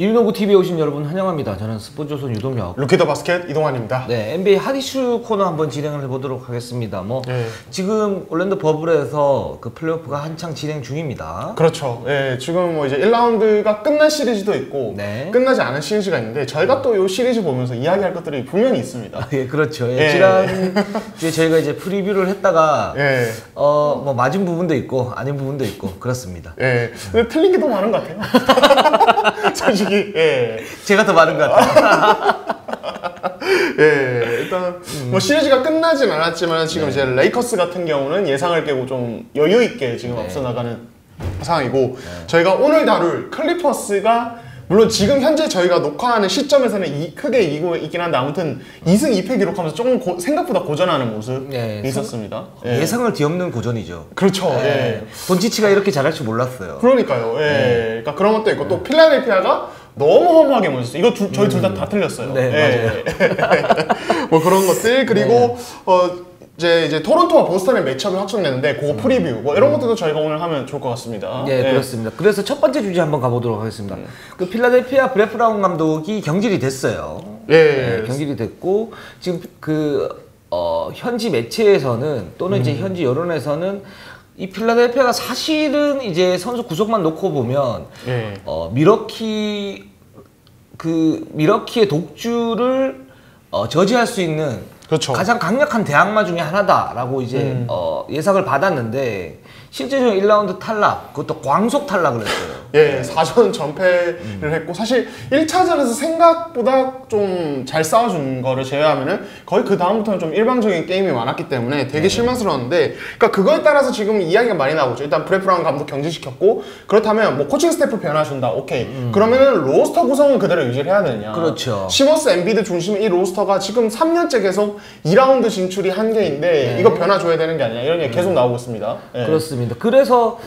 일농구 TV에 오신 여러분 환영합니다. 저는 스포츠조선 유동혁, 루키더 바스켓 이동환입니다. 네, NBA 핫 이슈 코너 한번 진행을 해보도록 하겠습니다. 지금 올랜도 버블에서 그 플레이오프가 한창 진행 중입니다. 그렇죠. 예, 지금 뭐 이제 1라운드가 끝난 시리즈도 있고 끝나지 않은 시리즈가 있는데 저희가 또 이 시리즈 보면서 이야기할 것들이 분명히 있습니다. 예, 그렇죠. 지난주에 저희가 이제 프리뷰를 했다가 뭐 맞은 부분도 있고 아닌 부분도 있고 그렇습니다. 예, 근데 틀린 게 더 많은 것 같아요. 솔직히, 제가 더 많은 것 같아요. 일단 뭐 시리즈가 끝나진 않았지만 지금 이제 레이커스 같은 경우는 예상을 깨고 좀 여유 있게 지금 앞서 나가는 상황이고 저희가 오늘 다룰 클리퍼스가 물론 지금 현재 저희가 녹화하는 시점에서는 크게 이기고 있긴 한데 아무튼 2승 2패 기록하면서 조금 생각보다 고전하는 모습이 있었습니다. 예상을 뒤엎는 고전이죠. 그렇죠. 돈치치가 이렇게 잘할 줄 몰랐어요. 그러니까요. 그러니까 그런 것도 있고 또 필라델피아가 너무 허무하게 멈췄어요. 이거 저희 둘 다 틀렸어요. 네, 맞아요. 뭐 그런 것들 그리고 이제 토론토와 보스턴의 매치업이 확정됐는데 그거 프리뷰 뭐 이런 것들도 저희가 오늘 하면 좋을 것 같습니다. 그렇습니다. 그래서 첫 번째 주제 한번 가보도록 하겠습니다. 그 필라델피아 브렛 브라운 감독이 경질이 됐어요. 경질이 됐고 지금 현지 매체에서는 또는 이제 현지 여론에서는 이 필라델피아가 사실은 이제 선수 구속만 놓고 보면 미러키의 독주를 저지할 수 있는 가장 강력한 대항마 중에 하나다라고 이제 예상을 받았는데 실제적으로 1라운드 탈락, 그것도 광속 탈락을 했어요. 4전 전패를 했고 사실 1차전에서 생각보다 좀 잘 싸워준 거를 제외하면은 거의 그 다음부터는 좀 일방적인 게임이 많았기 때문에 되게 실망스러웠는데 그러니까 그거에 따라서 지금 이야기가 많이 나오고 있죠. 일단 브렛 브라운 감독 경질시켰고 그렇다면 뭐 코칭 스태프 변화 준다. 오케이. 그러면은 로스터 구성은 그대로 유지를 해야 되느냐. 그렇죠. 시머스 엠비드 중심의 이 로스터가 지금 3년째 계속 2라운드 진출이 한계인데 이거 변화 줘야 되는 게 아니냐 이런 얘기 계속 나오고 있습니다. 그렇습니다. 그래서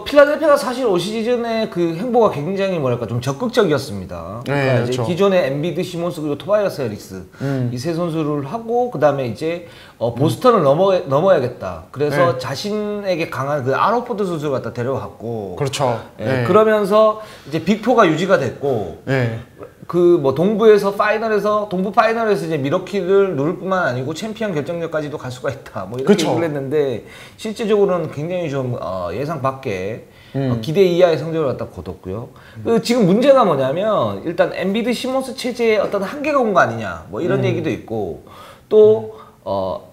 필라델피아가 사실 올 시즌에 그 행보가 굉장히 뭐랄까 좀 적극적이었습니다. 그러니까 이제 기존의 엠비드, 시몬스 그리고 토바이어스 해리스 이 세 선수를 하고 그 다음에 이제 보스턴을 넘어야겠다. 그래서 자신에게 강한 그 아로포드 선수를 갖다 데려왔고 그렇죠. 그러면서 이제 빅4가 유지가 됐고 그 뭐 동부 파이널에서 이제 미러키를 누를 뿐만 아니고 챔피언 결정력까지도 갈 수가 있다. 뭐 이렇게 얘기를 했는데 실제적으로는 굉장히 좀 예상 밖에 기대 이하의 성적을 갖다 거뒀고요. 지금 문제가 뭐냐면 일단 엠비드 시몬스 체제에 어떤 한계가 온 거 아니냐 뭐 이런 얘기도 있고 또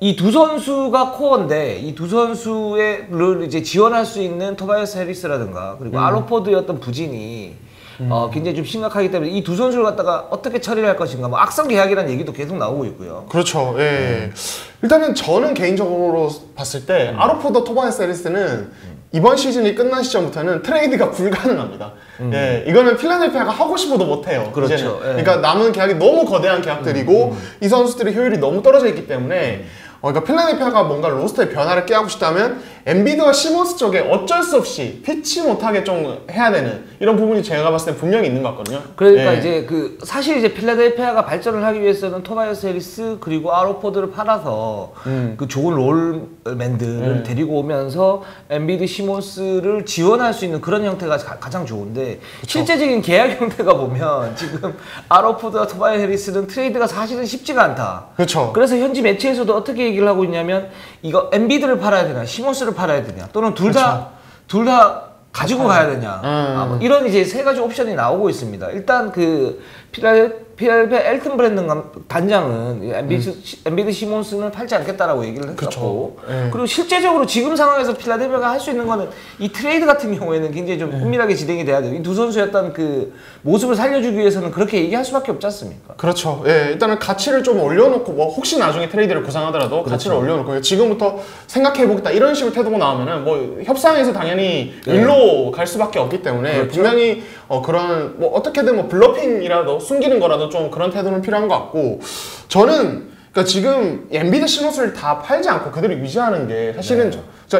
이 두 선수가 코어인데 이 두 선수를 이제 지원할 수 있는 토바이어스 해리스라든가 그리고 아로포드의 어떤 부진이 굉장히 좀 심각하기 때문에 이 두 선수를 갖다가 어떻게 처리를 할 것인가 뭐 악성 계약이라는 얘기도 계속 나오고 있고요. 그렇죠. 일단은 저는 개인적으로 봤을 때 아로포드 토바이어스 해리스는 이번 시즌이 끝난 시점부터는 트레이드가 불가능합니다. 이거는 필라델피아가 하고 싶어도 못해요. 그렇죠. 그러니까 남은 계약이 너무 거대한 계약들이고 이 선수들의 효율이 너무 떨어져 있기 때문에 그러니까 필라델피아가 뭔가 로스터의 변화를 꾀하고 싶다면 엠비드와 시몬스 쪽에 어쩔 수 없이 피치 못하게 좀 해야 되는 이런 부분이 제가 봤을 때 분명히 있는 것 같거든요. 그러니까 이제 사실 이제 필라델피아가 발전을 하기 위해서는 토바이어스 해리스 그리고 아로포드를 팔아서 그 좋은 롤맨들을 데리고 오면서 엠비드 시몬스를 지원할 수 있는 그런 형태가 가장 좋은데 실제적인 계약 형태가 보면 지금 아로포드와 토바이어스 해리스는 트레이드가 사실은 쉽지가 않다. 그래서 현지 매체에서도 어떻게 얘기를 하고 있냐면 이거 엠비드를 팔아야 되나 시몬스를 팔아야 되냐 또는 둘 다 가지고 가야 되냐 뭐 이런 이제 세 가지 옵션이 나오고 있습니다. 일단 그 필라델피아 엘튼 브랜든 단장은 엠비드 시몬스는 팔지 않겠다라고 얘기를 했었고 그리고 실제적으로 지금 상황에서 필라델피아가 할 수 있는 거는 이 트레이드 같은 경우에는 굉장히 좀 은밀하게 진행이 돼야 돼요. 이 두 선수의 어떤 그 모습을 살려주기 위해서는 그렇게 얘기할 수밖에 없지 않습니까? 그렇죠. 일단은 가치를 좀 올려놓고 뭐 혹시 나중에 트레이드를 구상하더라도 가치를 올려놓고 지금부터 생각해보겠다 이런 식으로 태도가 나오면은 뭐 협상에서 당연히 일로 갈 수밖에 없기 때문에 분명히 그런 뭐 어떻게든 뭐 블러핑이라도 숨기는 거라도 좀 그런 태도는 필요한 것 같고 저는 그러니까 지금 엠비드 시몬스를 다 팔지 않고 그대로 유지하는 게 사실은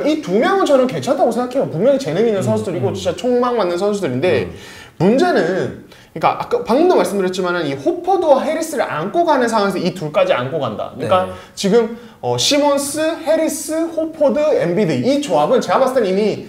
이 두 명은 저는 괜찮다고 생각해요. 분명히 재능 있는 선수들이고 진짜 총망 맞는 선수들인데 문제는 그러니까 아까 방금도 말씀드렸지만은 이 호퍼드와 해리스를 안고 가는 상황에서 이 둘까지 안고 간다. 그러니까 지금 시몬스, 해리스, 호퍼드, 엠비드 이 조합은 제가 봤을 땐 이미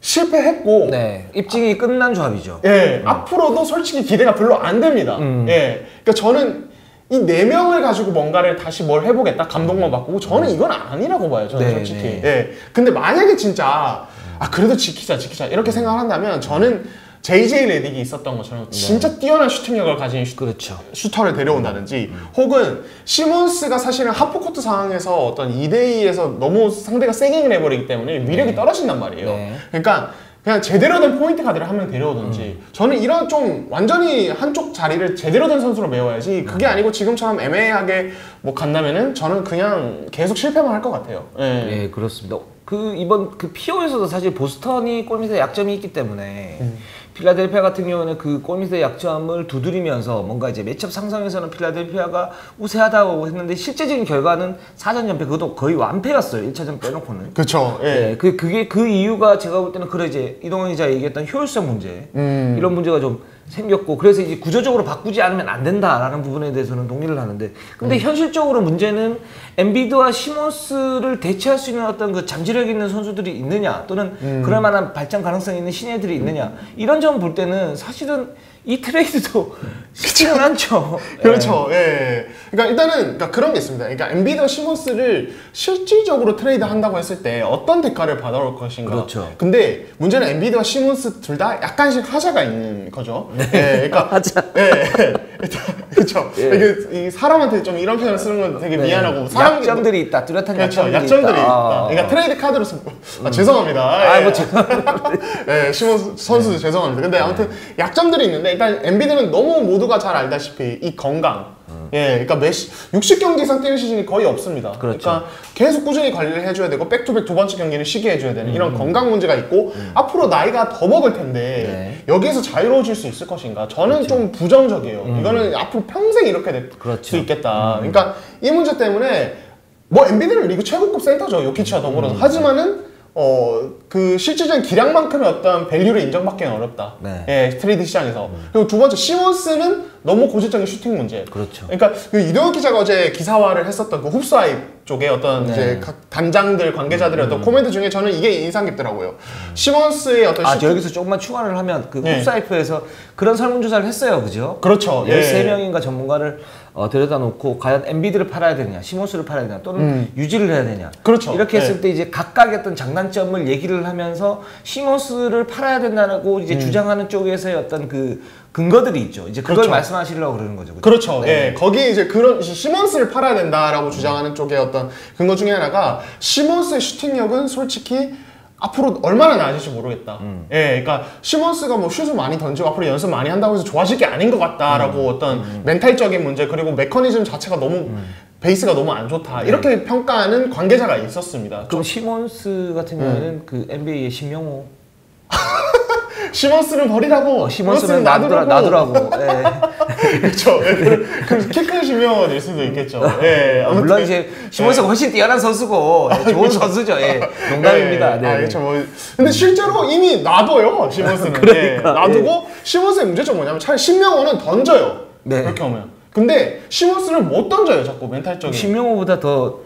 실패했고 네, 입증이 끝난 조합이죠. 예, 앞으로도 솔직히 기대가 별로 안 됩니다. 예, 그러니까 저는 이 4명을 가지고 뭔가를 다시 뭘 해보겠다, 감독만 바꾸고, 저는 이건 아니라고 봐요, 저는 네, 솔직히. 네. 예, 근데 만약에 진짜 그래도 지키자 이렇게 생각한다면 저는 JJ 레딕이 있었던 것처럼 진짜 뛰어난 슈팅력을 가진 그렇죠. 슈터를 데려온다든지, 혹은 시몬스가 사실은 하프코트 상황에서 어떤 2대2에서 너무 상대가 세깅을 해버리기 때문에 위력이 떨어진단 말이에요. 네. 그러니까 그냥 제대로 된 포인트 가드를 한 명 데려오든지, 저는 이런 좀 완전히 한쪽 자리를 제대로 된 선수로 메워야지, 그게 아니고 지금처럼 애매하게 뭐 간다면은 저는 그냥 계속 실패만 할 것 같아요. 예, 그렇습니다. 이번 피오에서도 사실 보스턴이 골밑에 약점이 있기 때문에 필라델피아 같은 경우는 그 골밑의 약점을 두드리면서 뭔가 이제 매첩 상성에서는 필라델피아가 우세하다고 했는데 실제적인 결과는 4전 연패, 그것도 거의 완패였어요. 1차전 빼놓고는. 그렇죠. 예. 그게 그 이유가 제가 볼 때는 이제 이동원 기자 얘기했던 효율성 문제, 이런 문제가 좀 생겼고, 그래서 이제 구조적으로 바꾸지 않으면 안 된다라는 부분에 대해서는 동의를 하는데, 근데 현실적으로 문제는 엔비드와 시몬스를 대체할 수 있는 어떤 그 잠재력 있는 선수들이 있느냐, 또는 그럴 만한 발전 가능성이 있는 신예들이 있느냐, 이런 점 볼 때는 사실은 이 트레이드도 쉽지는 않죠. 그렇죠. 예. 그러니까 일단은 그런 게 있습니다. 그러니까 엔비드와 시몬스를 실질적으로 트레이드 한다고 했을 때 어떤 대가를 받아올 것인가. 그렇죠. 근데 문제는 엔비드와 시몬스 둘 다 약간씩 하자가 있는 거죠. 네. 예. 그러니까 하자. 예. 그렇죠. 이게 사람한테 좀 이런 표현을 쓰는 건 되게 미안하고, 약점들이 있다. 뚜렷한 그렇죠. 약점들이 있다. 그러니까 트레이드 카드로 죄송합니다. 뭐 제가 예, 시몬스 선수도 죄송합니다. 근데 아무튼 약점들이 있는데, 일단 엔비드는 너무 모두가 잘 알다시피 이 건강, 예, 그러니까 60경기 이상 뛰는 시즌이 거의 없습니다. 그렇죠. 그러니까 계속 꾸준히 관리를 해줘야 되고, 백투백 두 번째 경기는 쉬게 해줘야 되는 이런 건강 문제가 있고, 앞으로 나이가 더 먹을 텐데 여기에서 자유로워질 수 있을 것인가? 저는 좀 부정적이에요. 이거는 앞으로 평생 이렇게 될 수 있겠다. 그러니까 이 문제 때문에 뭐 엔비드는 리그 최고급 센터죠, 요키치와 더불어서. 하지만은 그 실질적인 기량만큼의 어떤 밸류를 인정받기는 어렵다. 네. 예, 트레이드 시장에서. 그리고 두 번째, 시몬스는 너무 고질적인 슈팅 문제. 그렇죠. 그러니까 그 이동혁 기자가 어제 기사화를 했었던 그 훅스와입 쪽에 어떤 이제 각 단장들, 관계자들의 어떤 코멘트 중에 저는 이게 인상 깊더라고요. 시몬스의 어떤 여기서 조금만 추가를 하면 그 훅사이프에서 그런 설문조사를 했어요, 그죠? 그렇죠. 13명인가 전문가를 데려다 놓고 과연 엔비드를 팔아야 되느냐, 시몬스를 팔아야 되느냐, 또는 유지를 해야 되냐. 그렇죠. 이렇게 했을 때 이제 각각의 어떤 장단점을 얘기를 하면서 시몬스를 팔아야 된다고 이제 주장하는 쪽에서의 어떤 그 근거들이 있죠. 이제 그걸 말씀하시려고 그러는 거죠. 그렇죠. 네. 예, 거기 이제 그런 시몬스를 팔아야 된다라고 주장하는 쪽의 어떤 근거 중에 하나가, 시몬스의 슈팅력은 솔직히 앞으로 얼마나 나아질지 모르겠다. 예, 그러니까 시몬스가 뭐 슛을 많이 던지고 앞으로 연습 많이 한다고 해서 좋아질 게 아닌 것 같다라고 어떤 멘탈적인 문제, 그리고 메커니즘 자체가 너무 베이스가 너무 안 좋다, 이렇게 평가하는 관계자가 있었습니다. 그럼 시몬스 같은 경우에는 그 NBA의 신명호. 시몬스는 버리라고. 시몬스는 놔두라고. 그렇죠. 키 큰 신명호일 수도 있겠죠. 예, 물론 이제 시몬스가 훨씬 뛰어난 선수고 좋은 선수죠. 농담입니다. 네. 그렇죠. 뭐 근데 실제로 이미 놔둬요, 시몬스는. 그러니까, 놔두고 시몬스의 문제점 뭐냐면 차라리 신명호는 던져요. 그렇게 하면. 근데 시몬스는 못 던져요, 자꾸 멘탈적인. 신명호보다 더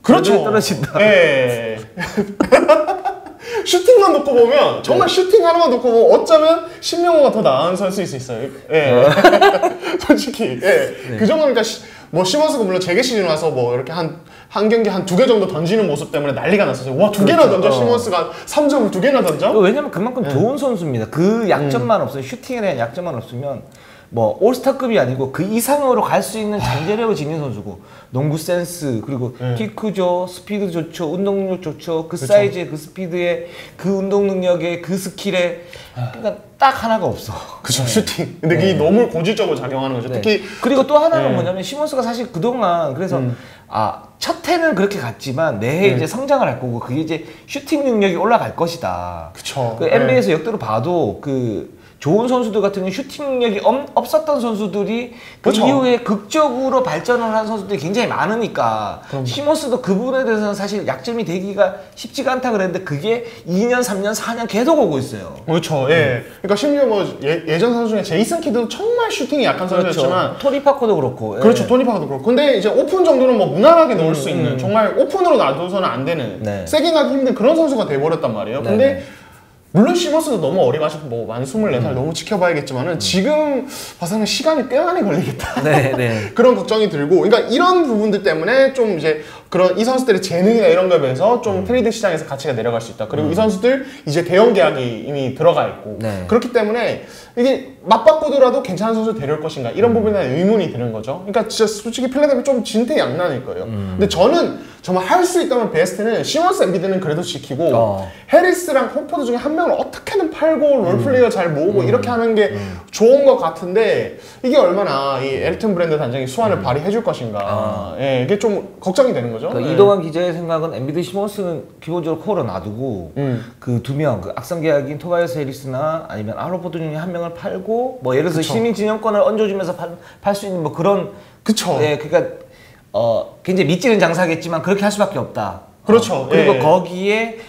그렇죠. 떨어진다. 예. 슈팅만 놓고 보면, 정말 슈팅 하나만 놓고 보면 어쩌면 신명호가 더 나은 선수일 수 있어요. 예. 솔직히. 예. 그 정도니까 뭐 시몬스가 물론 재개 시즌 와서 뭐 이렇게 한 경기 한 2개 정도 던지는 모습 때문에 난리가 났었어요. 와, 2개나 던져, 시몬스가 3점을 2개나 던져? 왜냐면 그만큼 좋은 선수입니다. 그 약점만 없으면, 슈팅에 대한 약점만 없으면 뭐 올스타급이 아니고 그 이상으로 갈 수 있는 잠재력을 지닌 선수고, 농구 센스, 그리고 키 크죠, 스피드 좋죠, 운동 능력 좋죠, 그 사이즈에, 그 스피드에, 그 운동 능력에, 그 스킬에, 그러니까 딱 하나가 없어. 그죠, 슈팅. 근데 그게 너무 고질적으로 작용하는 거죠. 특히 그리고 또 하나는 뭐냐면, 시몬스가 사실 그동안 그래서 첫 해는 그렇게 갔지만 내해 이제 성장을 할 거고, 그게 이제 슈팅 능력이 올라갈 것이다. 그쵸. 그 NBA에서 역대로 봐도 그 좋은 선수들 같은 경우 슈팅 능력이 없었던 선수들이 그 이후에 극적으로 발전을 한 선수들이 굉장히 많으니까, 시몬스도 그 부분에 대해서는 사실 약점이 되기가 쉽지가 않다 그랬는데, 그게 2년, 3년, 4년 계속 오고 있어요. 그렇죠. 예. 그러니까 심지어 뭐 예전 선수 중에 제이슨 키드도 정말 슈팅이 약한 선수였지만, 토니 파커도 그렇고. 그렇죠. 토니 파커도 그렇고. 근데 이제 오픈 정도는 뭐 무난하게 넣을 수 있는, 정말 오픈으로 놔둬서는 안 되는, 세깅하기 힘든 그런 선수가 돼버렸단 말이에요. 근데 물론 시몬스도 너무 어리가지고 뭐 만 24살 너무 지켜봐야겠지만은 지금 봐서는 시간이 꽤 많이 걸리겠다. 네, 네. 그런 걱정이 들고, 그러니까 이런 부분들 때문에 좀 이제 그런 이 선수들의 재능이나 이런 거에 비해서 좀 트레이드 시장에서 가치가 내려갈 수 있다. 그리고 이 선수들 이제 대형 계약이 이미 들어가 있고 네. 그렇기 때문에 이게 맞바꾸더라도 괜찮은 선수 데려올 것인가 이런 부분에 대한 의문이 드는 거죠. 그러니까 진짜 솔직히 필라델피아 좀 진퇴양난일 거예요. 근데 저는 정말 할 수 있다면 베스트는 시몬스, 엠비드는 그래도 지키고 해리스랑 호퍼드 중에 한 명을 어떻게든 팔고 롤플레이어 잘 모으고 이렇게 하는 게 좋은 것 같은데 이게 얼마나 이 엘튼 브랜드 단장이 수완을 발휘해 줄 것인가. 예, 이게 좀 걱정이 되는 거죠. 그러니까 예. 이동환 기자의 생각은 엠비드 시몬스는 기본적으로 코어로 놔두고 그 두 명, 그 악성 계약인 토바이어스 해리스나 아니면 아로포드 중에 한 명을 팔고 뭐 예를 들어서 시민 진영권을 얹어주면서 팔 수 있는 뭐 그런 그쵸. 예, 그러니까 굉장히 밑지는 장사겠지만 그렇게 할 수밖에 없다. 그렇죠. 그리고 예. 거기에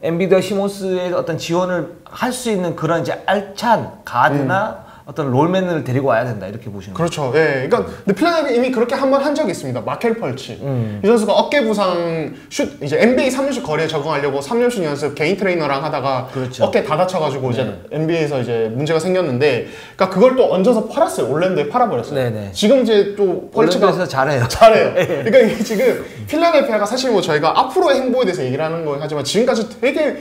엠비드와 시몬스의 어떤 지원을 할 수 있는 그런 이제 알찬 가드나 어떤 롤맨을 데리고 와야 된다 이렇게 보시는 거죠. 그렇죠. 예. 그러니까 근데 필라델피아 이미 그렇게 한 번 한 적이 있습니다. 마켈 펄치. 이 선수가 어깨 부상 슛 이제 NBA 3년슛 거리에 적응하려고 3년슛 연습 개인 트레이너랑 하다가 그렇죠. 어깨 다 다쳐가지고 이제 NBA에서 이제 문제가 생겼는데, 그러니까 그걸 또 얹어서 팔았어요. 올랜도에 팔아버렸어요. 네네. 지금 이제 또 펄치가 올랜도에서 잘해요. 잘해요. 그러니까 이게 지금 필라델피아가 사실 뭐 저희가 앞으로의 행보에 대해서 얘기를 하는 거긴 하지만 지금까지 되게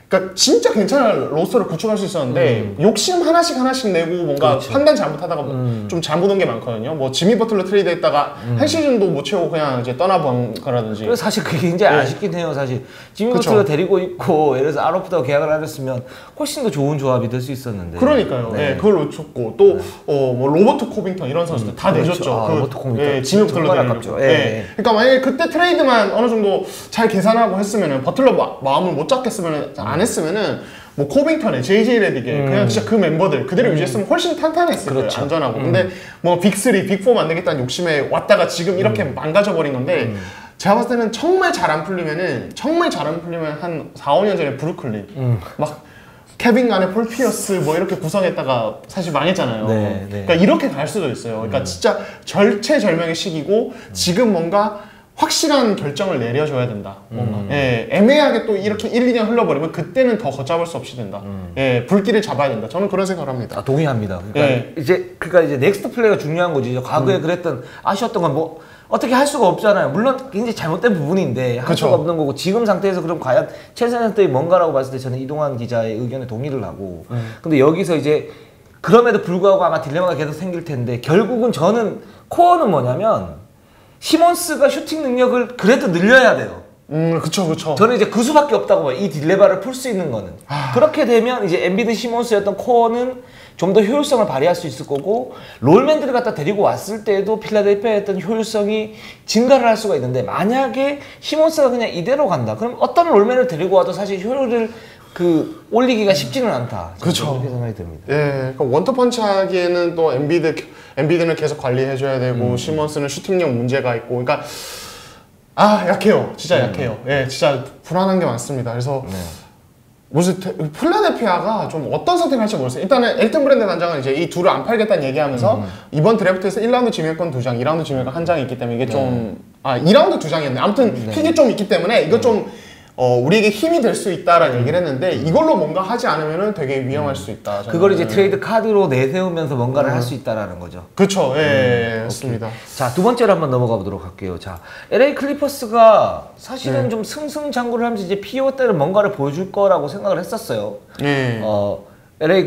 그러니까 진짜 괜찮은 로스터를 구축할 수 있었는데 욕심 하나씩 내고 뭔가 그렇죠. 판단 잘못하다가 좀 잘못 온 게 많거든요. 뭐 지미 버틀러 트레이드했다가 한 시즌도 못 채우고 그냥 이제 떠나본 거라든지. 그래서 사실 그게 굉장히 아쉽긴 해요. 사실 지미 그쵸. 버틀러 데리고 있고 예를 들어서 아로프드와 계약을 안 했으면 훨씬 더 좋은 조합이 될 수 있었는데. 그러니까요. 네. 예, 그걸 놓쳤고 또 뭐 로버트 코빙턴 이런 선수들 다 그렇죠. 내줬죠. 아, 로버트 코빙턴. 예, 지미 버틀러 정말 데리고. 아깝죠. 예. 예. 그러니까 만약에 그때 트레이드만 어느 정도 잘 계산하고 했으면은 버틀러 마음을 못 잡겠으면은 안 했으면은 뭐 코빙턴에 JJ 레디게 그냥 진짜 그 멤버들 그대로 유지했으면 훨씬 탄탄했을 거예요. 그렇죠. 안전하고. 근데 뭐 빅3, 빅4 만들겠다는 욕심에 왔다가 지금 이렇게 망가져버린 건데 제가 봤을 때는 정말 잘 안 풀리면 한 4, 5년 전에 브루클린 막 케빈 간의 폴 피어스 뭐 이렇게 구성했다가 사실 망했잖아요. 네, 네. 그러니까 이렇게 갈 수도 있어요. 그러니까 진짜 절체절명의 시기고 지금 뭔가 확실한 결정을 내려줘야 된다. 뭔가 예, 애매하게 또 이렇게 1, 2년 흘러버리면 그때는 더 걷잡을 수 없이 된다. 예, 불길을 잡아야 된다. 저는 그런 생각을 합니다. 아, 동의합니다. 그러니까 예. 이제 넥스트 플레이가 중요한 거지. 과거에 그랬던 아쉬웠던 건 뭐 어떻게 할 수가 없잖아요. 물론 굉장히 잘못된 부분인데 할 그쵸. 수가 없는 거고 지금 상태에서 그럼 과연 최선의 선택이 뭔가라고 봤을 때 저는 이동환 기자의 의견에 동의를 하고 근데 여기서 이제 그럼에도 불구하고 아마 딜레마가 계속 생길 텐데 결국은 저는 코어는 뭐냐면 시몬스가 슈팅 능력을 그래도 늘려야 돼요. 그쵸. 저는 이제 그 수밖에 없다고 봐요. 이 딜레마를 풀 수 있는 거는. 그렇게 되면 이제 엠비드 시몬스였던 코어는 좀 더 효율성을 발휘할 수 있을 거고 롤맨들을 갖다 데리고 왔을 때에도 필라델피아의 어떤 효율성이 증가를 할 수가 있는데 만약에 시몬스가 그냥 이대로 간다. 그럼 어떤 롤맨을 데리고 와도 사실 효율을 올리기가 쉽지는 않다. 그쵸. 그렇게 생각이 듭니다. 예, 그러니까 원터펀치 하기에는 또 엔비드는 계속 관리해줘야 되고 시몬스는 슈팅력 문제가 있고, 그러니까 약해요. 진짜 약해요. 예, 진짜 불안한 게 많습니다. 그래서 무슨 필라델피아가 좀 어떤 선택을 할지 모르겠어요. 일단은 엘튼 브랜드 단장은 이제 이 둘을 안 팔겠다는 얘기하면서 이번 드래프트에서 1라운드 지명권 2장, 2라운드 지명권 1장이 있기 때문에 이게 좀 2라운드 2장이었네. 아무튼 픽이 좀 있기 때문에 이거 좀 우리에게 힘이 될 수 있다라는 얘기를 했는데 이걸로 뭔가 하지 않으면은 되게 위험할 수 있다. 저는. 그걸 이제 트레이드 카드로 내세우면서 뭔가를 할 수 있다라는 거죠. 그렇죠. 예, 맞습니다. 자, 두 번째로 한번 넘어가 보도록 할게요. 자, LA 클리퍼스가 사실은 좀 승승장구를 하면서 이제 PO 때는 뭔가를 보여줄 거라고 생각을 했었어요. 예. LA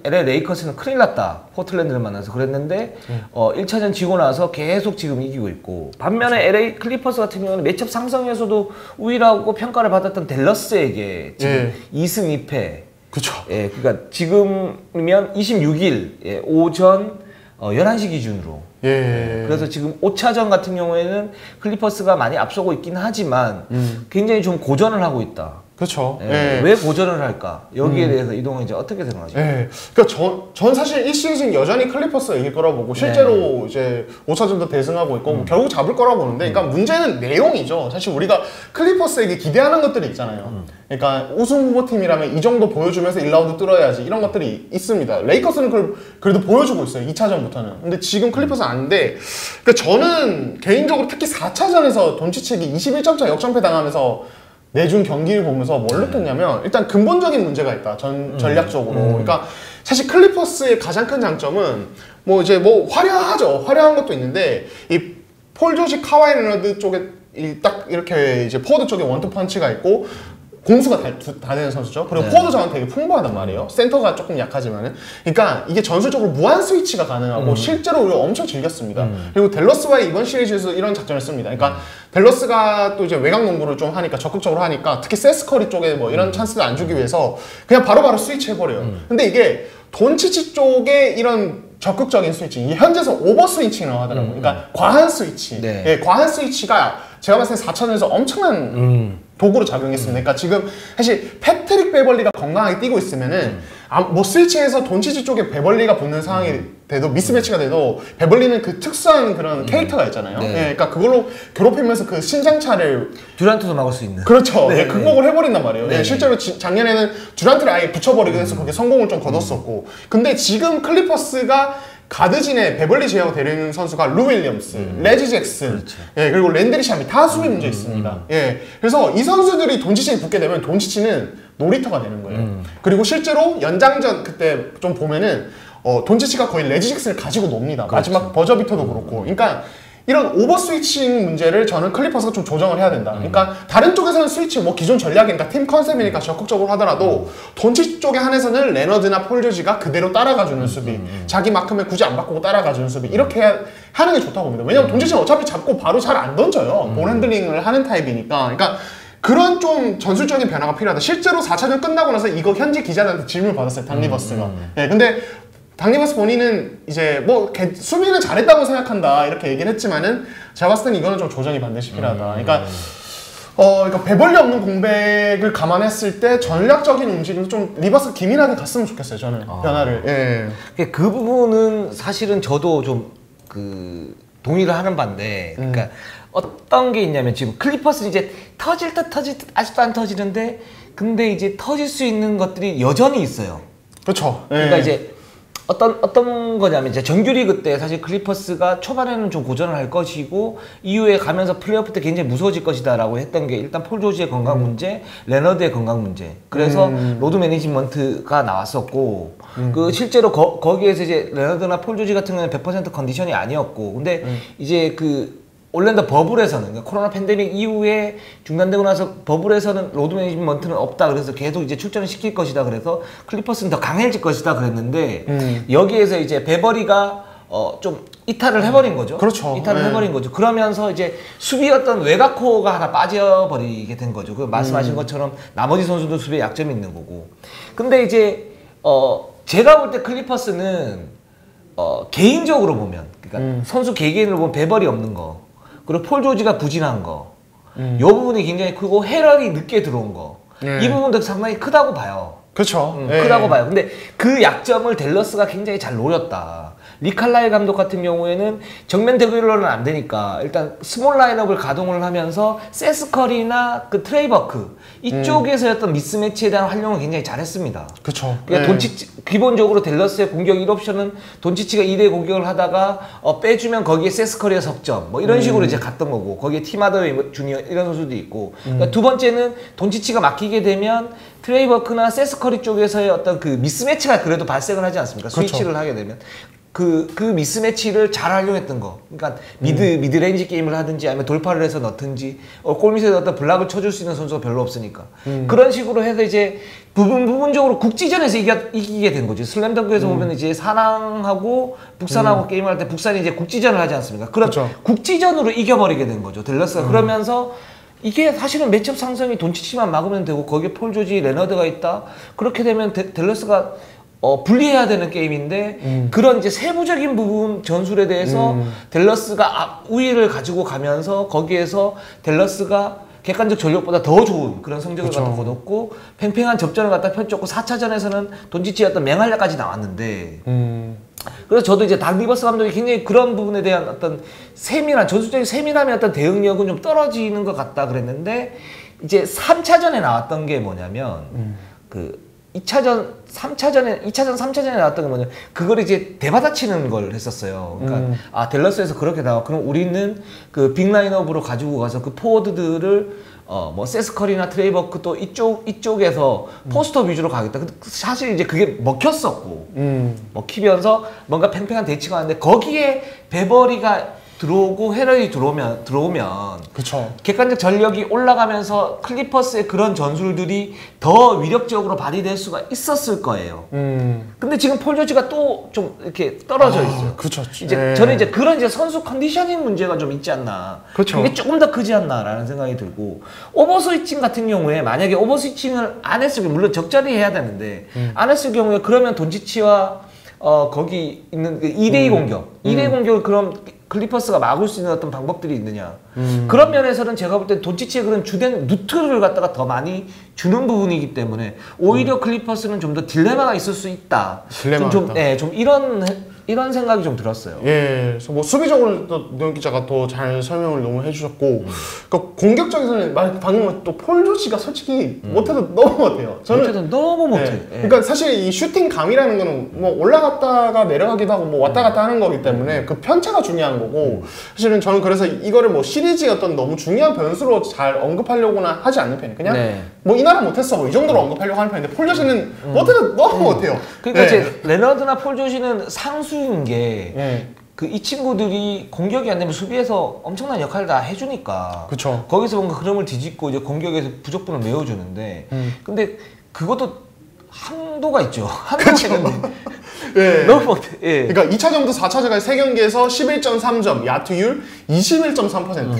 LA 레이커스는 큰일 났다. 포틀랜드를 만나서 그랬는데 1차전 지고 나서 계속 지금 이기고 있고 반면에 LA 클리퍼스 같은 경우는 매첩 상성에서도 우위라고 평가를 받았던 댈러스에게 지금 2승 2패. 그렇죠. 예, 그러니까 지금이면 26일 오전 11시 기준으로. 예. 그래서 지금 5차전 같은 경우에는 클리퍼스가 많이 앞서고 있긴 하지만 굉장히 좀 고전을 하고 있다. 그렇죠. 예. 예. 왜 고전을 할까? 여기에 대해서 이동은 이제 어떻게 생각하시죠? 예. 그러니까 전 사실 이 시즌 여전히 클리퍼스가 이길 거라고 보고 실제로 이제 5차전도 대승하고 있고 결국 잡을 거라고 보는데, 그러니까 문제는 내용이죠. 사실 우리가 클리퍼스에게 기대하는 것들이 있잖아요. 그러니까 우승 후보팀이라면 이 정도 보여주면서 1라운드 뚫어야지 이런 것들이 있습니다. 레이커스는 그걸 그래도 보여주고 있어요. 2차전부터는. 근데 지금 클리퍼스는 안 돼. 그러니까 저는 개인적으로 특히 4차전에서 돈치치기 21점 차 역전패 당하면서 내준 경기를 보면서 뭘 느꼈냐면 일단 근본적인 문제가 있다. 전략적으로. 그러니까 사실 클리퍼스의 가장 큰 장점은 뭐 이제 뭐 화려하죠. 화려한 것도 있는데 이 폴 조지 카와이 레너드 쪽에 딱 이렇게 이제 포워드 쪽에 원투 펀치가 있고 공수가 다 되는 선수죠. 그리고 포워드 자원 되게 풍부하단 말이에요. 센터가 조금 약하지만은. 그러니까 이게 전술적으로 무한 스위치가 가능하고 실제로 우리가 엄청 즐겼습니다. 그리고 댈러스와의 이번 시리즈에서 이런 작전을 씁니다. 그러니까 댈러스가 또 이제 외곽 농구를 좀 하니까 적극적으로 하니까 특히 세스 커리 쪽에 뭐 이런 찬스를 안 주기 위해서 그냥 바로바로 스위치 해버려요. 근데 이게 돈치치 쪽에 이런 적극적인 스위치, 이게 현재서 오버 스위치라고 하더라고요. 그러니까 과한 스위치. 네. 예, 과한 스위치가 제가 봤을 때 4차전에서 엄청난 도구로 작용했습니다. 그러니까 지금 사실 패트릭 베벌리가 건강하게 뛰고 있으면은 뭐 스위치에서 돈치치 쪽에 베벌리가 붙는 상황이 돼도 미스매치가 돼도 베벌리는 그 특수한 그런 캐릭터가 있잖아요. 네. 예, 그러니까 그걸로 괴롭히면서 그 신장차를 듀란트도 막을 수 있는. 그렇죠. 네, 예, 극복을 해버린단 말이에요. 네. 예, 실제로 작년에는 듀란트를 아예 붙여버리게 해서 그게 성공을 좀 거뒀었고. 근데 지금 클리퍼스가 가드진에 베벌리 제어가 되는 선수가 루 윌리엄스, 레지 잭슨, 그렇죠. 예, 그리고 랜드리 샴이 다 수비 문제 있습니다. 예, 그래서 이 선수들이 돈치치에 붙게 되면 돈치치는 놀이터가 되는 거예요. 그리고 실제로 연장전 그때 좀 보면은 돈치치가 거의 레지 잭슨을 가지고 놉니다. 그렇죠. 마지막 버저비터도 그렇고. 그러니까 이런 오버 스위칭 문제를 저는 클리퍼스가 좀 조정을 해야 된다. 그러니까 다른 쪽에서는 스위치 뭐 기존 전략이니까 팀 컨셉이니까 적극적으로 하더라도 돈치 쪽에 한해서는 레너드나 폴 조지가 그대로 따라가주는 수비, 자기 마크면 굳이 안 바꾸고 따라가주는 수비 이렇게 하는 게 좋다고 봅니다. 왜냐면 돈치는 어차피 잡고 바로 잘 안 던져요. 볼 핸들링을 하는 타입이니까. 그러니까 그런 좀 전술적인 변화가 필요하다. 실제로 4차전 끝나고 나서 이거 현지 기자들한테 질문을 받았어요. 당 리버스가. 예, 근데 당 리버스 본인은 이제 뭐 수비는 잘했다고 생각한다 이렇게 얘기를 했지만은 제가 봤을 때는 이거는 좀 조정이 반드시 필요하다. 그러니까 그러니까 배벌리 없는 공백을 감안했을 때 전략적인 움직임도 좀 리버스 기민하게 갔으면 좋겠어요. 저는 변화를. 예. 그 부분은 사실은 저도 좀 동의를 하는 바인데, 그러니까 어떤 게 있냐면 지금 클리퍼스는 이제 터질 듯 아직도 안 터지는데, 근데 이제 터질 수 있는 것들이 여전히 있어요. 그렇죠. 예. 그러니까 이제 어떤 거냐면 이제 정규리그 때 사실 클리퍼스가 초반에는 좀 고전을 할 것이고 이후에 가면서 플레이오프 때 굉장히 무서워질 것이다라고 했던 게 일단 폴 조지의 건강 문제, 레너드의 건강 문제. 그래서 로드 매니지먼트가 나왔었고 그 실제로 거기에서 이제 레너드나 폴 조지 같은 경우는 100% 컨디션이 아니었고 근데 이제 올랜도 버블에서는 그러니까 코로나 팬데믹 이후에 중단되고 나서 버블에서는 로드 매니지먼트는 없다 그래서 계속 이제 출전을 시킬 것이다 그래서 클리퍼스는 더 강해질 것이다 그랬는데 여기에서 이제 베버리가 좀 이탈을 해버린 거죠. 그렇죠. 이탈을 해버린 거죠. 그러면서 이제 수비 어떤 외곽 코어가 하나 빠져버리게 된 거죠. 그 말씀하신 것처럼 나머지 선수도 수비에 약점이 있는 거고. 근데 이제 제가 볼 때 클리퍼스는 개인적으로 보면 그러니까 선수 개개인으로 보면 베벌이 없는 거. 그리고 폴 조지가 부진한 거, 이 부분이 굉장히 크고 헤럴이 늦게 들어온 거, 이 부분도 상당히 크다고 봐요. 그렇죠. 크다고 봐요. 근데 그 약점을 댈러스가 굉장히 잘 노렸다. 리칼라이 감독 같은 경우에는 정면 대결로는 안 되니까 일단 스몰 라인업을 가동을 하면서 세스 커리나 그 트레이 버크 이쪽에서였던 미스매치에 대한 활용을 굉장히 잘했습니다. 그렇죠. 그러니까 돈치치 기본적으로 댈러스의 공격 1옵션은 돈치치가 2대 공격을 하다가 빼주면 거기에 세스 커리의 석점 뭐 이런 식으로 이제 갔던 거고 거기에 팀 하더웨이 주니어 이런 선수도 있고 그러니까 두 번째는 돈치치가 막히게 되면 트레이 버크나 세스 커리 쪽에서의 어떤 그 미스매치가 그래도 발생을 하지 않습니까? 그렇죠. 스위치를 하게 되면 그 미스매치를 잘 활용했던 거. 그러니까 미드레인지 게임을 하든지 아니면 돌파를 해서 넣든지 골밑에서 어떤 블락을 쳐줄 수 있는 선수가 별로 없으니까 그런 식으로 해서 이제 부분적으로 국지전에서 이기게 된 거죠. 슬램덩크에서 보면 이제 사랑하고 북산하고 게임을 할 때 북산이 이제 국지전을 하지 않습니까? 그럼 그렇죠. 국지전으로 이겨버리게 된 거죠. 댈러스가 그러면서 이게 사실은 매치업 상승이 돈치치만 막으면 되고 거기에 폴 조지, 레너드가 있다. 그렇게 되면 댈러스가 분리해야 되는 게임인데 그런 이제 세부적인 부분 전술에 대해서 댈러스가 우위를 가지고 가면서 거기에서 댈러스가 객관적 전력보다 더 좋은 그런 성적을 그쵸. 갖다 거뒀고 팽팽한 접전을 갖다 펼쳤고 4차전에서는 돈치치의 어떤 맹활약까지 나왔는데 그래서 저도 이제 닥 리버스 감독이 굉장히 그런 부분에 대한 어떤 전술적인 세밀함의 어떤 대응력은 좀 떨어지는 것 같다 그랬는데 이제 3차전에 나왔던 게 뭐냐면 2차전, 3차전에 나왔던 게 뭐냐면 그걸 이제 대받아치는 걸 했었어요. 그러니까 댈러스에서 그렇게 나와. 그럼 우리는 그 빅라인업으로 가지고 가서 그 포워드들을 뭐 세스커리나 트레이버크 또 이쪽에서 포스터 위주로 가겠다. 근데 사실 이제 그게 먹혔었고 먹히면서 뭔가 팽팽한 대치가 왔는데 거기에 베버리가 들어오고 헤럴이 들어오면 그쵸. 객관적 전력이 올라가면서 클리퍼스의 그런 전술들이 더 위력적으로 발휘될 수가 있었을 거예요. 근데 지금 폴 조지가 또 좀 이렇게 떨어져 있어요. 그쵸. 이제 네. 저는 이제 그런 이제 선수 컨디셔닝 문제가 좀 있지 않나. 그쵸. 이게 조금 더 크지 않나라는 생각이 들고 오버스위칭 같은 경우에 만약에 오버스위칭을 안 했을 경우 물론 적절히 해야 되는데 안 했을 경우에 그러면 돈치치와 거기 있는 그 2대2 공격 2대2 공격을 그럼 클리퍼스가 막을 수 있는 어떤 방법들이 있느냐. 그런 면에서는 제가 볼 때 돈치치의 그런 주된 루트를 갖다가 더 많이 주는 부분이기 때문에 오히려 클리퍼스는 좀 더 딜레마가 있을 수 있다. 좀 이런 생각이 좀 들었어요. 예, 그래서 뭐 수비적으로 또 노영 기자가 또 잘 설명을 너무 해주셨고, 그러니까 공격적에서는 방금 또 폴 조지가 솔직히 못해도 너무 못해요. 못해도 너무 못해. 예. 그러니까 사실 이 슈팅 감이라는 거는 뭐 올라갔다가 내려가기도 하고 뭐 왔다 갔다 하는 거기 때문에 그 편차가 중요한 거고, 사실은 저는 그래서 이거를 뭐 시리즈의 어떤 너무 중요한 변수로 잘 언급하려고는 하지 않는 편이에요. 그냥 뭐 이 나라 못했어 뭐 이 정도로 언급하려고 하는 편인데 폴 조지는 못해도 너무 못해요. 그러니까 이제 레너드나 폴 조지는 상수인 게 그 이 친구들이 공격이 안 되면 수비에서 엄청난 역할을 다 해주니까 그쵸. 거기서 뭔가 흐름을 뒤집고 이제 공격에서 부족분을 메워주는데 근데 그것도 한도가 있죠. 한도가 있는데 예. 너무 못해. 예. 그러니까 2차전부터 4차전까지 3경기에서 11.3점, 야투율 21.3%,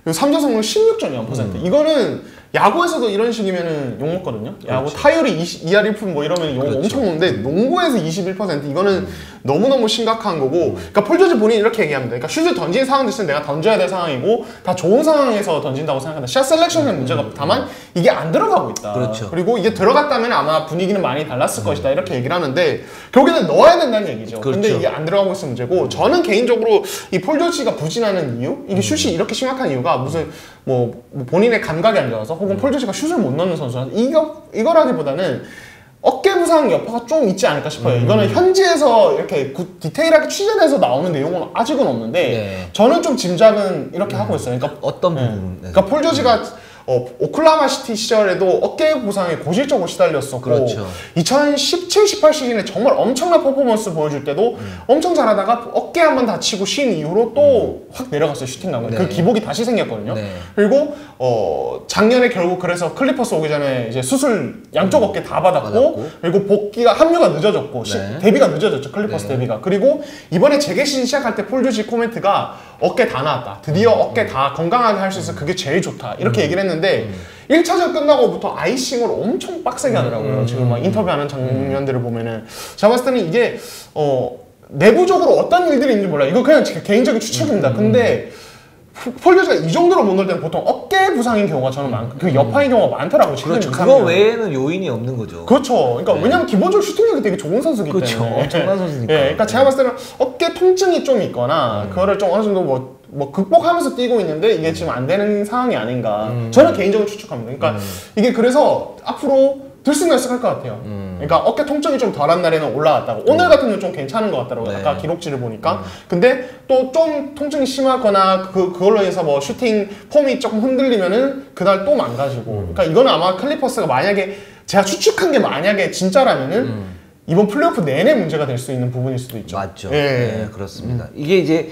그리고 3점 성공 16.0%. 이거는 야구에서도 이런 식이면은 욕 먹거든요. 야구 그렇죠. 타율이 2할 1푼 뭐 이러면 욕 엄청 먹는데 농구에서 21% 이거는 너무너무 심각한 거고. 그러니까 폴 조지 본인이 이렇게 얘기합니다. 그러니까 슛을 던진 상황 됐을 때 내가 던져야 될 상황이고 다 좋은 상황에서 던진다고 생각한다. 샷 셀렉션의 문제가 다만 이게 안 들어가고 있다. 그렇죠. 그리고 이게 들어갔다면 아마 분위기는 많이 달랐을 것이다. 이렇게 얘기를 하는데 결국에는 넣어야 된다는 얘기죠. 그렇죠. 근데 이게 안 들어가고 있으면 문제고, 저는 개인적으로 이 폴 조지가 부진하는 이유? 이게 슛이 이렇게 심각한 이유가 무슨 뭐 본인의 감각이 안 좋아서 혹은 폴 조지가 슛을 못 넣는 선수라 이거라기보다는 어깨 부상 여파가 좀 있지 않을까 싶어요. 이거는 현지에서 이렇게 디테일하게 취재돼서 나오는 내용은 아직은 없는데 저는 좀 짐작은 이렇게 하고 있어요. 그러니까 어떤 부분? 그러니까 폴 조지가 오클라호마 시티 시절에도 어깨 부상에 고질적으로 시달렸었고, 그렇죠. 2017, 18 시즌에 정말 엄청난 퍼포먼스 보여줄 때도 엄청 잘하다가 어깨 한번 다치고 쉰 이후로 또 확 내려갔어요. 슈팅감은. 그 기복이 다시 생겼거든요. 그리고 작년에 결국 그래서 클리퍼스 오기 전에 이제 수술 양쪽 어깨 다 받았고 그리고 복귀가 합류가 늦어졌고 데뷔가 늦어졌죠. 클리퍼스 데뷔가. 그리고 이번에 재개 시즌 시작할 때 폴 조지 코멘트가 어깨 다 나왔다. 드디어 어깨 다 건강하게 할 수 있어서 그게 제일 좋다. 이렇게 얘기를 했는데 1차전 끝나고부터 아이싱을 엄청 빡세게 하더라고요. 지금 막 인터뷰하는 장면들을 보면은 제가 봤을 때는 이게 내부적으로 어떤 일들이 있는지 몰라요. 이거 그냥 제 개인적인 추측입니다. 근데 폴 조지가 이 정도로 못 넣을 때는 보통 어깨 부상인 경우가 저는 그 여파인 경우가 많더라고요. 그렇죠. 그거 외에는 요인이 없는 거죠. 그렇죠. 그러니까 왜냐면 기본적으로 슈팅력이 되게 좋은 선수기 때문에. 그렇죠. 엄청난 선수니까. 그러니까 제가 봤을 때는 어깨 통증이 좀 있거나 그거를 좀 어느 정도 뭐 극복하면서 뛰고 있는데 이게 지금 안 되는 상황이 아닌가. 저는 개인적으로 추측합니다. 그러니까 이게 그래서 앞으로 들쑥날쑥할 것 같아요. 그러니까 어깨 통증이 좀 덜한 날에는 올라왔다고. 오늘 같은 경우는 좀 괜찮은 것 같더라고요. 아까 기록지를 보니까. 근데 또 좀 통증이 심하거나 그걸로 인해서 뭐 슈팅 폼이 조금 흔들리면은 그날 또 망가지고. 그러니까 이거는 아마 클리퍼스가 만약에 제가 추측한 게 만약에 진짜라면은 이번 플레이오프 내내 문제가 될 수 있는 부분일 수도 있죠. 맞죠. 네, 그렇습니다. 이게 이제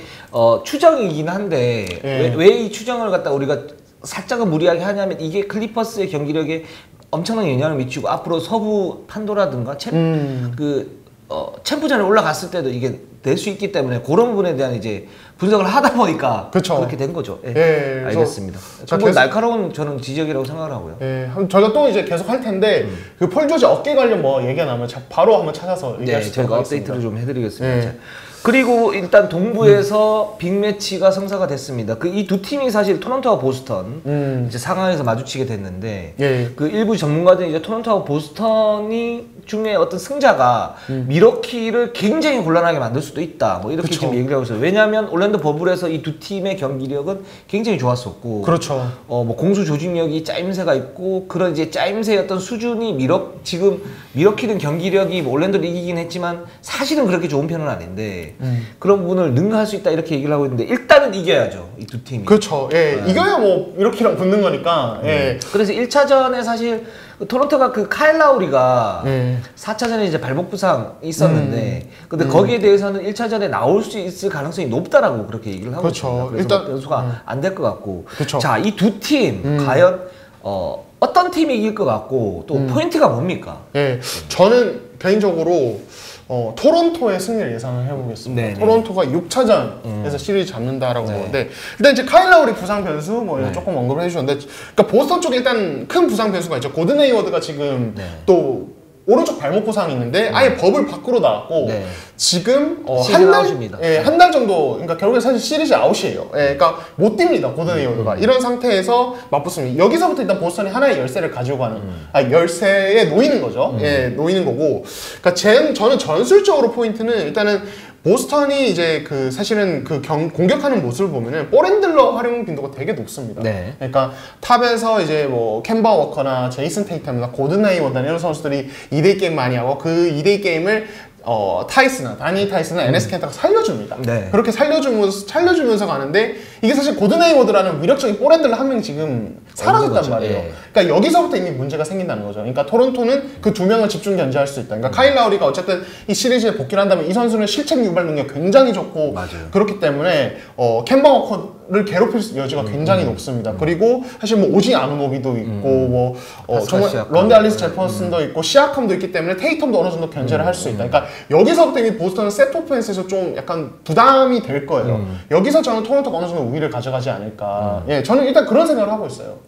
추정이긴 한데 왜 이 추정을 갖다 우리가 살짝은 무리하게 하냐면 이게 클리퍼스의 경기력에 엄청난 영향을 미치고 앞으로 서부 판도라든가 챔프전에 올라갔을 때도 이게 될 수 있기 때문에 그런 부분에 대한 이제 분석을 하다 보니까 그렇게 된 거죠. 알겠습니다. 충분히 날카로운 저는 지적이라고 생각을 하고요. 저희가 또 이제 계속 할 텐데 그 폴 조지 어깨 관련 뭐 얘기가 나오면 바로 한번 찾아서 얘기할 수 있도록 저희가 업데이트를 좀 해드리겠습니다. 그리고 일단 동부에서 빅매치가 성사가 됐습니다. 그 이 두 팀이 사실 토론토와 보스턴 이제 4강에서 마주치게 됐는데 그 일부 전문가들이 이제 토론토와 보스턴이 중에 어떤 승자가 미러키를 굉장히 곤란하게 만들 수도 있다. 뭐 이렇게 지금 얘기를 하고 있어요. 왜냐하면 올랜도 버블에서 이 두 팀의 경기력은 굉장히 좋았었고, 뭐 공수 조직력이 짜임새가 있고 그런 이제 짜임새의 어떤 수준이 지금 미러키는 경기력이 뭐 올랜도를 이기긴 했지만 사실은 그렇게 좋은 편은 아닌데. 있는데 그런 부분을 능가할 수 있다 이렇게 얘기를 하고 있는데 일단은 이겨야죠. 이 두 팀이. 그렇죠. 예, 이겨야 뭐 이렇게랑 붙는 거니까. 예. 그래서 1차전에 사실 토론토가 그 카일 라우리가 4차전에 이제 발목 부상이 있었는데 근데 거기에 대해서는 1차전에 나올 수 있을 가능성이 높다라고 그렇게 얘기를 하고 그렇죠. 있습니다. 그래서 일단 변수가 안 될 것 같고. 그렇죠. 자, 이 두 팀 과연 어떤 팀이 이길 것 같고 또 포인트가 뭡니까? 예, 저는 개인적으로 토론토의 승리를 예상을 해보겠습니다. 네네. 토론토가 6차전에서 시리즈 잡는다라고 보는데 일단 이제 카일 라우리 부상 변수 뭐 이거 조금 언급을 해주셨는데 그러니까 보스턴 쪽에 일단 큰 부상 변수가 있죠. 고든 헤이워드가 지금 또 오른쪽 발목 부상이 있는데 아예 버블 밖으로 나왔고 지금 한 달 정도 그러니까 결국에 사실 시리즈 아웃이에요. 그러니까 못 뜁니다. 고든 헤이워드가 이런 상태에서 맞붙습니다. 여기서부터 일단 보스턴이 하나의 열세를 가지고 가는 열세에 놓이는 거죠. 놓이는 거고 그러니까 저는 전술적으로 포인트는 일단은 보스턴이 이제 그 사실은 그 공격하는 모습을 보면은 볼핸들러 활용 빈도가 되게 높습니다. 그러니까 탑에서 이제 뭐 캔버 워커나 제이슨 테이텀이나 고든 헤이워드나 이런 선수들이 2대2 게임 많이 하고 그 2대2 게임을 다니 타이스나 NS 켄타가 살려줍니다. 그렇게 살려주면서 가는데 이게 사실 고든 헤이워드라는 위력적인 볼핸들러 한 명이 지금 사라졌단 말이에요. 그러니까 여기서부터 이미 문제가 생긴다는 거죠. 그러니까 토론토는 그 두 명을 집중 견제할 수 있다. 그러니까 카일 라우리가 어쨌든 이 시리즈에 복귀를 한다면 이 선수는 실책 유발 능력 굉장히 좋고 그렇기 때문에 캔버 워커를 괴롭힐 여지가 굉장히 높습니다. 그리고 사실 뭐 오지 아누노비도 있고 뭐 정말 런데 알리스 제퍼슨도 있고 시아캄도 있기 때문에 테이텀도 어느 정도 견제를 할 수 있다. 그러니까 여기서부터 이미 보스턴은 세트 오펜스에서 좀 약간 부담이 될 거예요. 여기서 저는 토론토가 어느 정도 우위를 가져가지 않을까. 예, 저는 일단 그런 생각을 하고 있어요.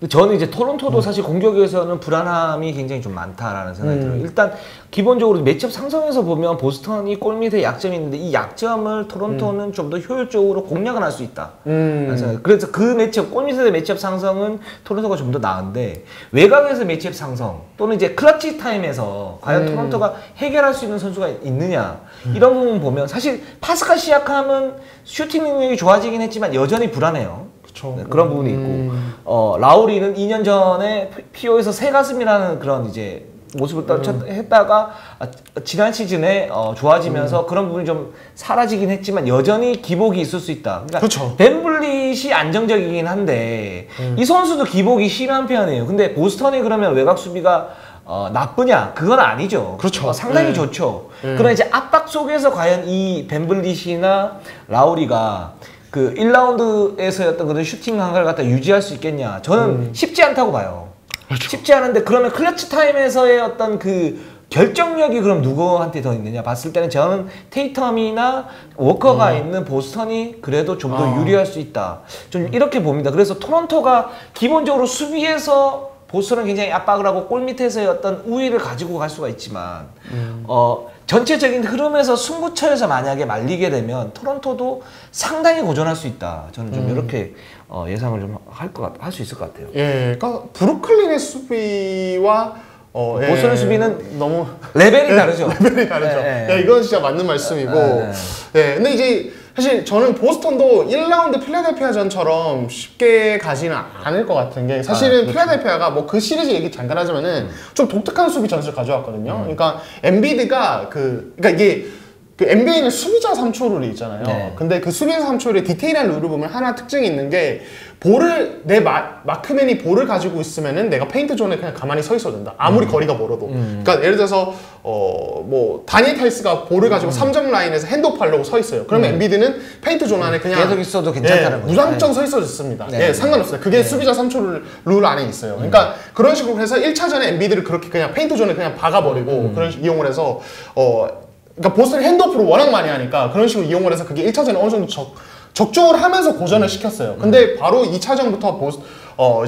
저는 이제 토론토도 사실 공격에서는 불안함이 굉장히 좀 많다라는 생각이 들어요. 일단 기본적으로 매치업 상성에서 보면 보스턴이 골밑에 약점이 있는데 이 약점을 토론토는 좀 더 효율적으로 공략을 할 수 있다. 그래서 그 매치업, 골밑에서의 매치업 상성은 토론토가 좀 더 나은데 외곽에서 매치업 상성 또는 이제 클러치 타임에서 과연 토론토가 해결할 수 있는 선수가 있느냐 이런 부분 보면 사실 파스칼 시아캄은 슈팅 능력이 좋아지긴 했지만 여전히 불안해요. 그런 부분이 있고 라우리는 2년 전에 PO에서 새 가슴이라는 그런 이제 모습을 했다가 지난 시즌에 좋아지면서 그런 부분이 좀 사라지긴 했지만 여전히 기복이 있을 수 있다. 그러니까 벤블릿이 안정적이긴 한데 이 선수도 기복이 심한 편이에요. 근데 보스턴이 그러면 외곽 수비가 나쁘냐? 그건 아니죠. 상당히 좋죠. 그러나 이제 압박 속에서 과연 이 벤블릿이나 라우리가 그 1라운드에서의 어떤 그런 슈팅 감각을 갖다 유지할 수 있겠냐? 저는 쉽지 않다고 봐요. 쉽지 않은데 그러면 클러치 타임에서의 어떤 그 결정력이 그럼 누구한테 더 있느냐 봤을 때는 저는 테이텀이나 워커가 있는 보스턴이 그래도 좀 더 유리할 수 있다. 좀 이렇게 봅니다. 그래서 토론토가 기본적으로 수비에서 보스턴은 굉장히 압박을 하고 골 밑에서의 어떤 우위를 가지고 갈 수가 있지만 전체적인 흐름에서 승부처에서 만약에 말리게 되면 토론토도 상당히 고전할 수 있다. 저는 좀 이렇게 예상을 좀 할 수 있을 것 같아요. 그러니까 브루클린의 수비와 보스턴의 수비는 너무 레벨이 다르죠. 레벨이 다르죠. 이건 진짜 맞는 말씀이고. 근데 이제 사실 저는 보스턴도 1라운드 필라델피아전처럼 쉽게 가지는 않을 것 같은 게 사실은 필라델피아가 뭐 그 시리즈 얘기 잠깐 하자면은 좀 독특한 수비 전술을 가져왔거든요. 그러니까 엔비드가 그러니까 이게 그 NBA는 수비자 3초 룰이 있잖아요. 근데 그 수비자 3초의 디테일한 룰을 보면 하나 특징이 있는 게 볼을 마크맨이 볼을 가지고 있으면은 내가 페인트 존에 그냥 가만히 서 있어도 된다. 아무리 거리가 멀어도. 그러니까 예를 들어서 뭐 다니엘 타이스가 볼을 가지고 3점 라인에서 핸드오프하려고 서 있어요. 그러면 엔비드는 페인트 존 안에 그냥 계속 있어도 괜찮다는 거죠. 무장점 서 있어도 좋습니다. 상관없어요. 그게 수비자 3초 룰 안에 있어요. 그러니까 그런 식으로 해서 1차전에 엔비드를 그렇게 그냥 페인트 존에 그냥 박아버리고 그런 식으로 이용을 해서 그러니까 보스턴이 핸드오프를 워낙 많이 하니까 그런 식으로 이용을 해서 그게 1차전에 어느 정도 적중을 하면서 고전을 시켰어요. 근데 바로 2차전부터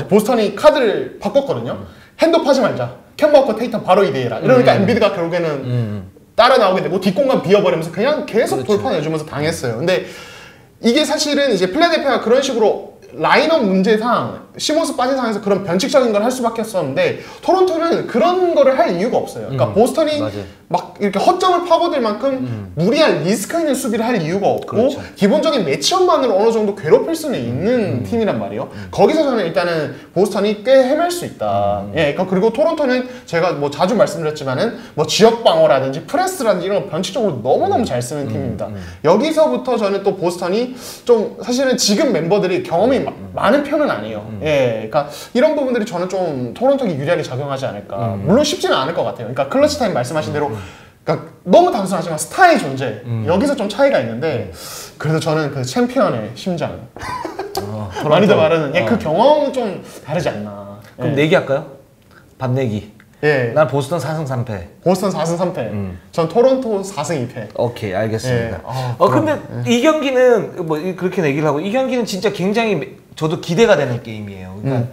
보스턴이 카드를 바꿨거든요. 핸드오프 하지 말자. 캔버 워커 테이텀 바로 2대1라. 이러니까 엔비드가 결국에는 따라 나오게 되고 뒷공간 비워버리면서 그냥 계속 돌파내주면서 당했어요. 근데 이게 사실은 이제 필라델피아가 그런 식으로 라인업 문제상 시몬스 빠진 상황에서 그런 변칙적인 걸 할 수밖에 없었는데 토론토는 그런 거를 할 이유가 없어요. 그러니까 보스턴이 막 이렇게 허점을 파고들 만큼 무리한 리스크 있는 수비를 할 이유가 없고 그렇죠. 기본적인 매치업만으로 어느 정도 괴롭힐 수는 있는 팀이란 말이에요. 거기서 저는 일단은 보스턴이 꽤 헤맬 수 있다. 예, 그러니까 그리고 토론토는 제가 뭐 자주 말씀드렸지만은 뭐 지역 방어라든지 프레스라든지 이런 거 변칙적으로 너무너무 잘 쓰는 팀입니다. 여기서부터 저는 또 보스턴이 좀 사실은 지금 멤버들이 경험이 많은 편은 아니에요. 예, 그러니까 이런 부분들이 저는 좀 토론토에 유리하게 작용하지 않을까. 물론 쉽지는 않을 것 같아요. 그러니까 클러치 타임 말씀하신 대로 그러니까 너무 단순하지만 스타의 존재 여기서 좀 차이가 있는데 그래도 저는 그 챔피언의 심장 많이들 말하는 예, 그 경험은 좀 다르지 않나. 그럼 예. 내기할까요? 밥 내기. 예. 난 보스턴 4승 3패. 보스턴 4승 3패. 전 토론토 4승 2패. 오케이, 알겠습니다. 예. 근데 이 경기는 뭐 그렇게 내기를 하고 이 경기는 진짜 굉장히 저도 기대가 되는 게임이에요. 그러니까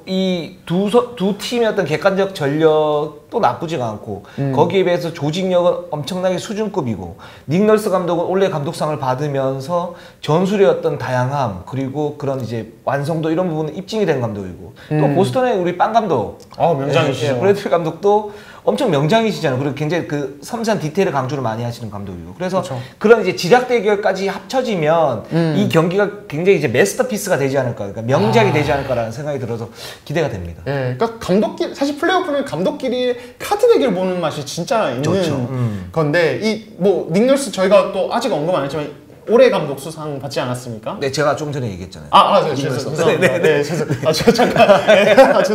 이 두 팀의 어떤 객관적 전력도 나쁘지가 않고 거기에 비해서 조직력은 엄청나게 수준급이고 닉 널스 감독은 올해 감독상을 받으면서 전술의 어떤 다양함 그리고 그런 이제 완성도 이런 부분은 입증이 된 감독이고 또 보스턴의 우리 빵 감독 명장이시죠. 브래틀 감독도 엄청 명장이시잖아요. 그리고 굉장히 그 섬세한 디테일을 강조를 많이 하시는 감독이고 그래서 그쵸. 그런 이제 지략 대결까지 합쳐지면 이 경기가 굉장히 이제 마스터피스가 되지 않을까, 그러니까 명작이 되지 않을까라는 생각이 들어서 기대가 됩니다. 예, 그러니까 감독끼리 사실 플레이오프는 감독끼리 카드 대결 보는 맛이 진짜 있는 좋죠. 건데 이 뭐 닉널스 저희가 또 아직 언급 안 했지만 올해 감독 수상 받지 않았습니까? 네, 제가 좀 전에 얘기했잖아요. 네, 죄송합니다. 네, 저 잠깐.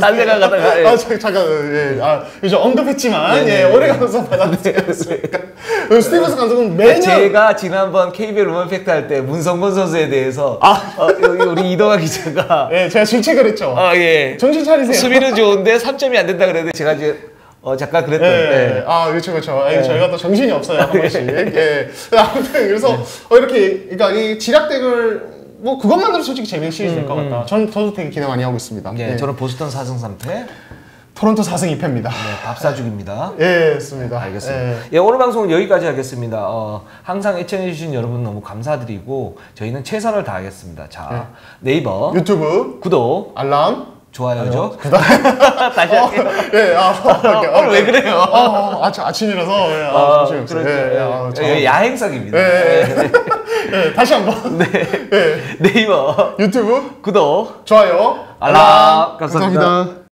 딴 데가 가다가. 예. 잠깐. 예. 이제 언급했지만, 예, 올해 감독 수상 받았지 않습니까? 스티븐스 감독은 매년. 제가 지난번 KBL 우먼 팩트 할 때 문성곤 선수에 대해서 우리 이동아 기자가 예, 제가 질책을 했죠. 예. 정신 차리세요. 수비는 좋은데 3점이 안 된다 그랬는데 제가 이제 잠깐 그랬던. 예. 그렇죠. 저희가 또 정신이 없어요, 한 번씩. 예. 아무튼 그래서 이렇게 그러니까 이 지략 대결 뭐 그것만으로 솔직히 재미있는 시리즈 될 것 같다. 저도 되게 기대 많이 하고 있습니다. 예, 저는 보스턴 4승 3패. 토론토 4승 2패입니다. 네, 밥사죽입니다. 예, 맞습니다. 알겠습니다. 예, 오늘 방송은 여기까지 하겠습니다. 항상 애청해주신 여러분 너무 감사드리고 저희는 최선을 다하겠습니다. 자, 네이버, 유튜브, 구독, 알람, 좋아요죠. 다시 할게요. 오늘 왜 그래요? 아침이라서 그렇죠. 야행성입니다. 다시 한번. 네이버, 유튜브, 구독, 좋아요, 알람. 감사합니다.